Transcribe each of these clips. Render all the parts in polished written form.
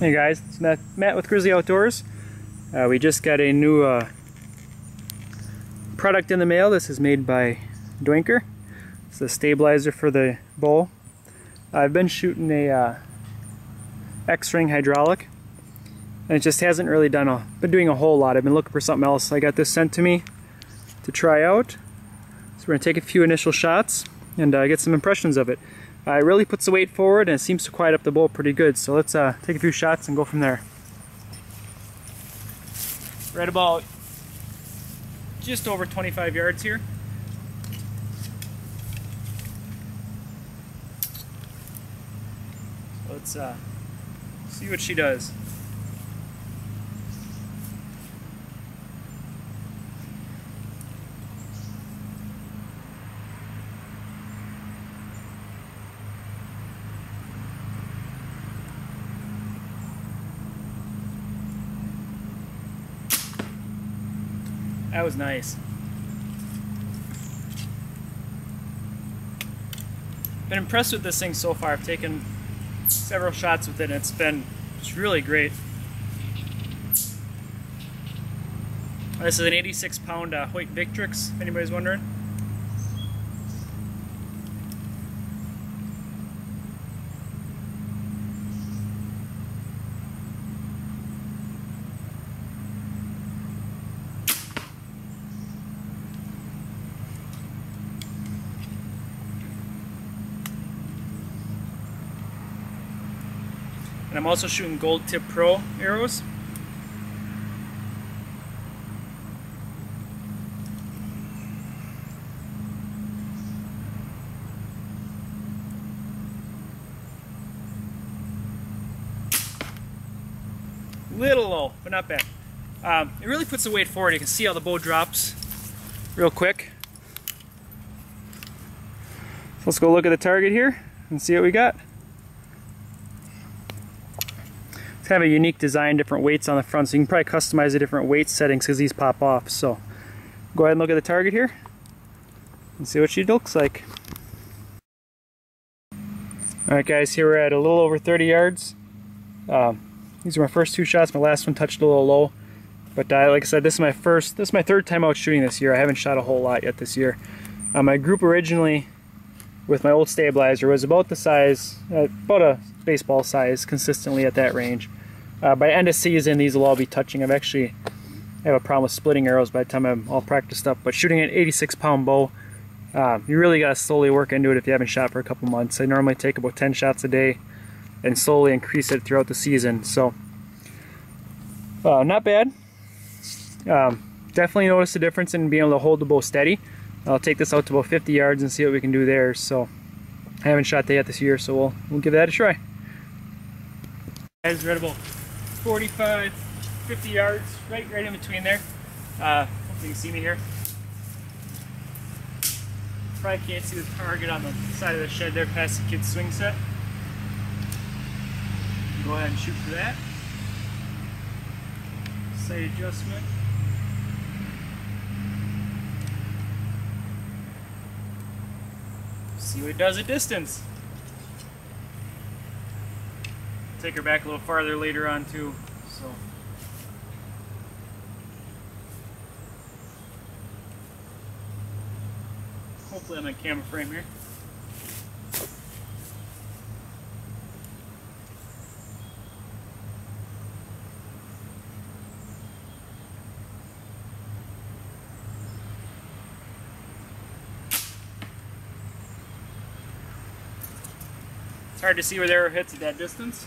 Hey guys, it's Matt with Grizzly-Outdoors. We just got a new product in the mail. This is made by Doinker. It's a stabilizer for the bow. I've been shooting a X-ring hydraulic, and it just hasn't really been doing a whole lot. I've been looking for something else. I got this sent to me to try out. So we're going to take a few initial shots and get some impressions of it. It really puts the weight forward and it seems to quiet up the bow pretty good. So let's take a few shots and go from there. We're at about just over 25 yards here. So let's see what she does. That was nice. Been impressed with this thing so far. I've taken several shots with it and it's been just really great. This is an 86-pound Hoyt Victrix, if anybody's wondering. And I'm also shooting Gold Tip Pro arrows. Little low, but not bad. It really puts the weight forward. You can see how the bow drops real quick. So let's go look at the target here and see what we got. Kind of a unique design, different weights on the front, so you can probably customize the different weight settings because these pop off. So go ahead and look at the target here and see what she looks like. Alright guys, here we're at a little over 30 yards. These are my first two shots. My last one touched a little low, but like I said, this is my third time out shooting this year. I haven't shot a whole lot yet this year. My group originally with my old stabilizer was about the size, about a baseball size consistently at that range. By end of season, these will all be touching. I have a problem with splitting arrows by the time I'm all practiced up, but shooting an 86-pound bow, you really got to slowly work into it if you haven't shot for a couple months. I normally take about 10 shots a day and slowly increase it throughout the season. So not bad. Definitely notice the difference in being able to hold the bow steady. I'll take this out to about 50 yards and see what we can do there. So I haven't shot that yet this year, so we'll give that a try. Guys, we're at about 45, 50 yards, right in between there. Hopefully you can see me here. Probably can't see the target on the side of the shed there past the kid's swing set. Go ahead and shoot for that. Sight adjustment. See what it does at distance. Take her back a little farther later on too. So hopefully I'm in camera frame here. It's hard to see where the arrow hits at that distance.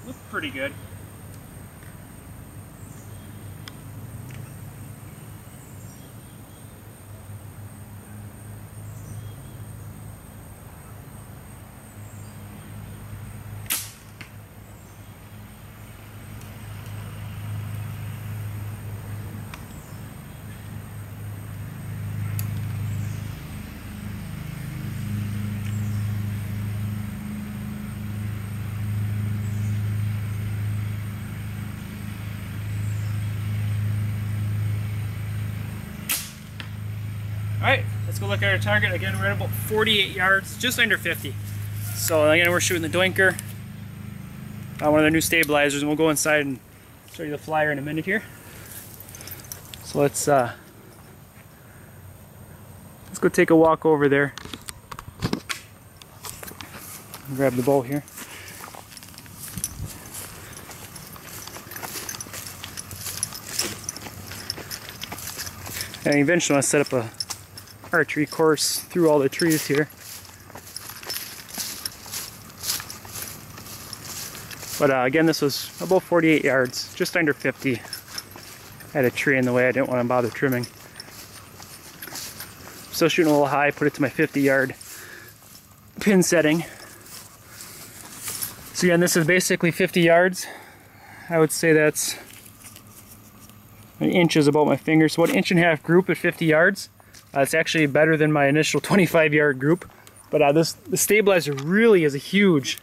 Looked pretty good. Alright, let's go look at our target. Again, we're at about 48 yards, just under 50. So again, we're shooting the Doinker one of the new stabilizers, and we'll go inside and show you the flyer in a minute here. So let's go take a walk over there. Grab the bow here. And eventually I want to set up a archery course through all the trees here. But again, this was about 48 yards, just under 50. Had a tree in the way, I didn't want to bother trimming. Still shooting a little high, put it to my 50-yard pin setting. So again, this is basically 50 yards. I would say that's an inch is about my finger, so about an 1.5 inch group at 50 yards. It's actually better than my initial 25-yard group. But the stabilizer really is a huge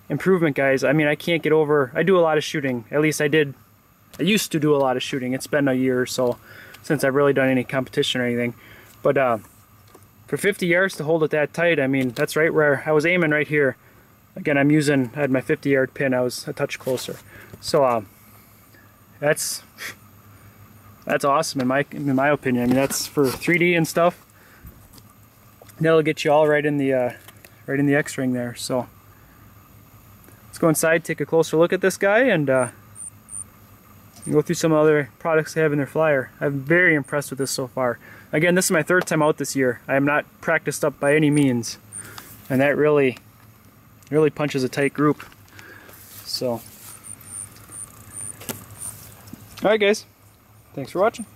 improvement, guys. I mean, I can't get over, I do a lot of shooting. At least I used to do a lot of shooting. It's been a year or so since I've really done any competition or anything. But for 50 yards to hold it that tight, I mean, that's right where I was aiming right here. Again, I had my 50-yard pin, I was a touch closer. So that's awesome in my opinion. I mean, that's for 3D and stuff. That'll get you all right in the X-ring there. So let's go inside, take a closer look at this guy, and go through some other products they have in their flyer. I'm very impressed with this so far. Again, this is my 3rd time out this year. I am not practiced up by any means, and that really punches a tight group. So, alright guys, thanks for watching.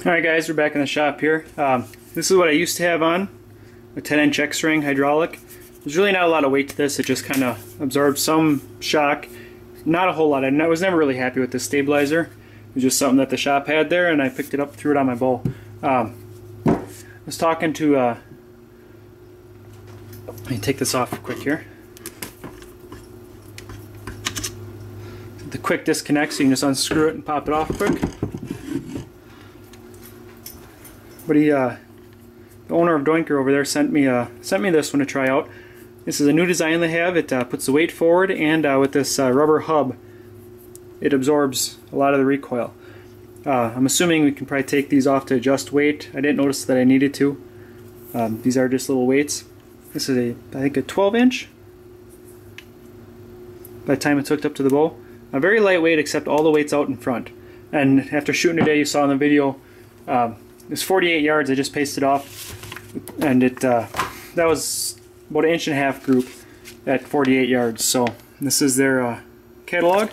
Alright guys, we're back in the shop here. This is what I used to have on, a 10-inch X-ring hydraulic. There's really not a lot of weight to this, it just kind of absorbs some shock. Not a whole lot. I was never really happy with this stabilizer. It was just something that the shop had there, and I picked it up, threw it on my bow. I was talking to, let me take this off quick here. The quick disconnect, so you can just unscrew it and pop it off quick. But the owner of Doinker over there sent me this one to try out. This is a new design they have. It puts the weight forward, and with this rubber hub, it absorbs a lot of the recoil. I'm assuming we can probably take these off to adjust weight. I didn't notice that I needed to. These are just little weights. This is I think a 12-inch by the time it's hooked up to the bow. Very lightweight, except all the weight's out in front. And after shooting today, you saw in the video, it's 48 yards. I just pasted off, and that was about an 1.5 inch group at 48 yards. So this is their catalog.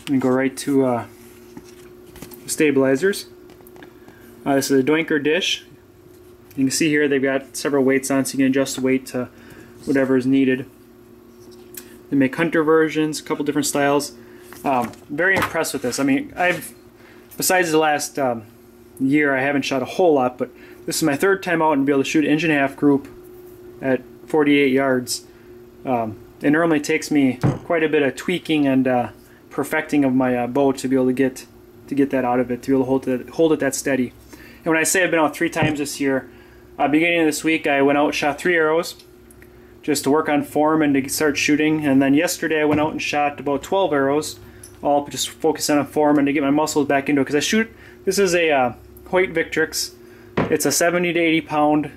And go right to stabilizers. This is a Doinker D.I.S.H. You can see here they've got several weights on, so you can adjust the weight to whatever is needed. They make hunter versions, a couple different styles. Very impressed with this. I mean, besides the last year, I haven't shot a whole lot, but this is my 3rd time out and be able to shoot an 1.5 inch group at 48 yards. It normally takes me quite a bit of tweaking and perfecting of my bow to be able to get that out of it, to be able to hold it that steady. And when I say I've been out 3 times this year, beginning of this week I went out and shot 3 arrows just to work on form and to start shooting, and then yesterday I went out and shot about 12 arrows, all just focusing on form and to get my muscles back into it, because I shoot, this is a Hoyt Victrix. It's a 70 to 80 pound,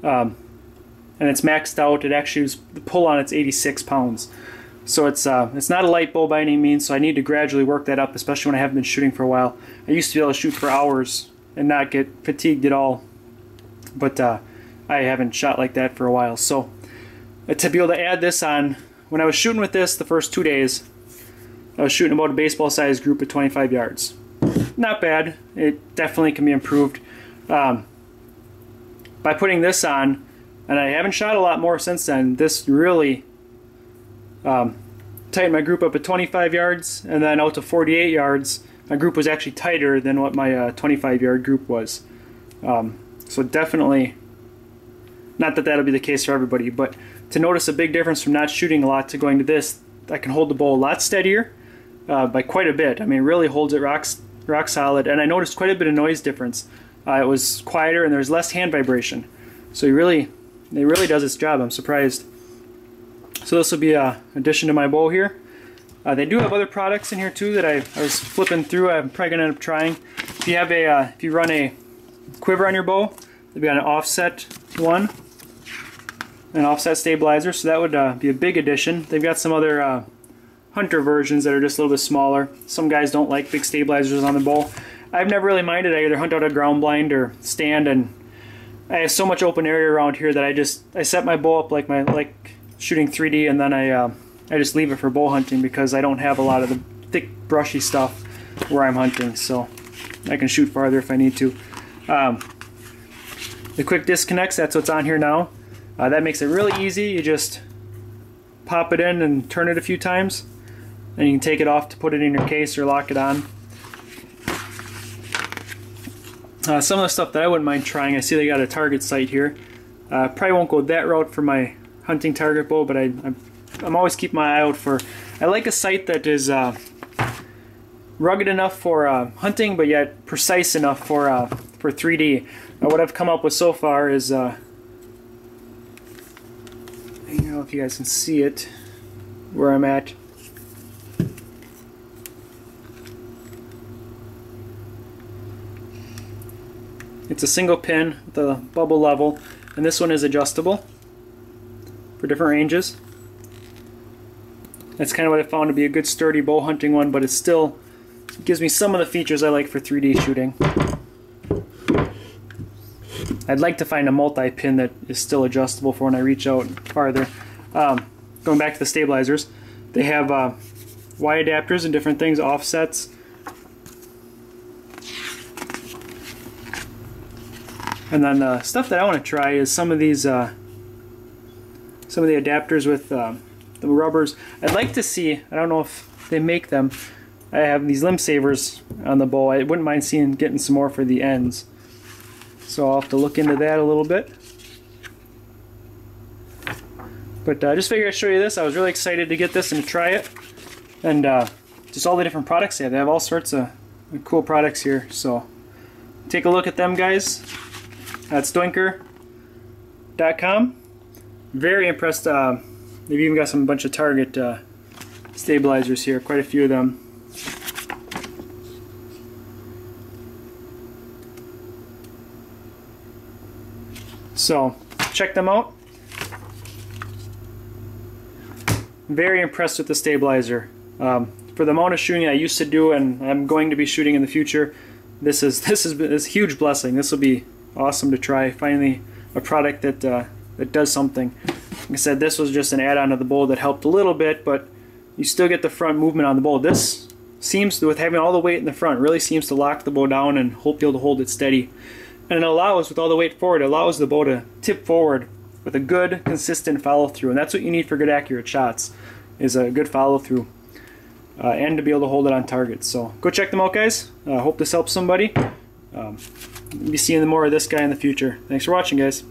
and it's maxed out. It actually was, the pull on it's 86 pounds. So it's not a light bow by any means, so I need to gradually work that up, especially when I haven't been shooting for a while. I used to be able to shoot for hours and not get fatigued at all, but I haven't shot like that for a while. So to be able to add this on, when I was shooting with this the first 2 days, I was shooting about a baseball-sized group at 25 yards. Not bad. It definitely can be improved. By putting this on, and I haven't shot a lot more since then, this really tightened my group up at 25 yards, and then out to 48 yards, my group was actually tighter than what my 25-yard group was. So definitely, not that that'll be the case for everybody, but to notice a big difference from not shooting a lot to going to this, I can hold the bow a lot steadier by quite a bit. I mean, it really holds it rock solid, and I noticed quite a bit of noise difference. it was quieter and there's less hand vibration. So it really does its job. I'm surprised. So this will be an addition to my bow here. They do have other products in here too that I was flipping through. I'm probably gonna end up trying. If you have if you run a quiver on your bow, they've got an offset one, an offset stabilizer. So that would be a big addition. They've got some other hunter versions that are just a little bit smaller. Some guys don't like big stabilizers on the bow. I've never really minded. I either hunt out a ground blind or stand, and I have so much open area around here that I set my bow up like shooting 3D, and then I just leave it for bow hunting because I don't have a lot of the thick brushy stuff where I'm hunting, so I can shoot farther if I need to. The quick disconnects, that's what's on here now. That makes it really easy. You just pop it in and turn it a few times, and you can take it off to put it in your case or lock it on. Some of the stuff that I wouldn't mind trying, I see they got a target sight here. Probably won't go that route for my hunting target bow, but I'm always keeping my eye out for. I like a sight that is rugged enough for hunting, but yet precise enough for 3D. What I've come up with so far is, I don't know if you guys can see it where I'm at. It's a single pin with a bubble level, and this one is adjustable for different ranges. That's kind of what I found to be a good sturdy bow hunting one, but it still gives me some of the features I like for 3D shooting. I'd like to find a multi-pin that is still adjustable for when I reach out farther. Going back to the stabilizers, they have Y adapters and different things, offsets. And then stuff that I want to try is some of these, some of the adapters with the rubbers. I'd like to see, I don't know if they make them, I have these limb savers on the bow. I wouldn't mind getting some more for the ends. So I'll have to look into that a little bit. But I just figured I'd show you this. I was really excited to get this and try it. And just all the different products they have. They have all sorts of cool products here. So take a look at them, guys. That's DOINKER.com. Very impressed. They've even got a bunch of Target stabilizers here, quite a few of them. So check them out. Very impressed with the stabilizer. For the amount of shooting I used to do and I'm going to be shooting in the future, this is a huge blessing. This will be awesome to try. Finally, a product that does something. Like I said, this was just an add-on to the bow that helped a little bit, but you still get the front movement on the bow. This seems to, with having all the weight in the front, really seems to lock the bow down and be able to hold it steady. And it allows, with all the weight forward, it allows the bow to tip forward with a good, consistent follow-through. And that's what you need for good, accurate shots, is a good follow-through. And to be able to hold it on target. So go check them out, guys. Hope this helps somebody. Be seeing more of this guy in the future. Thanks for watching, guys.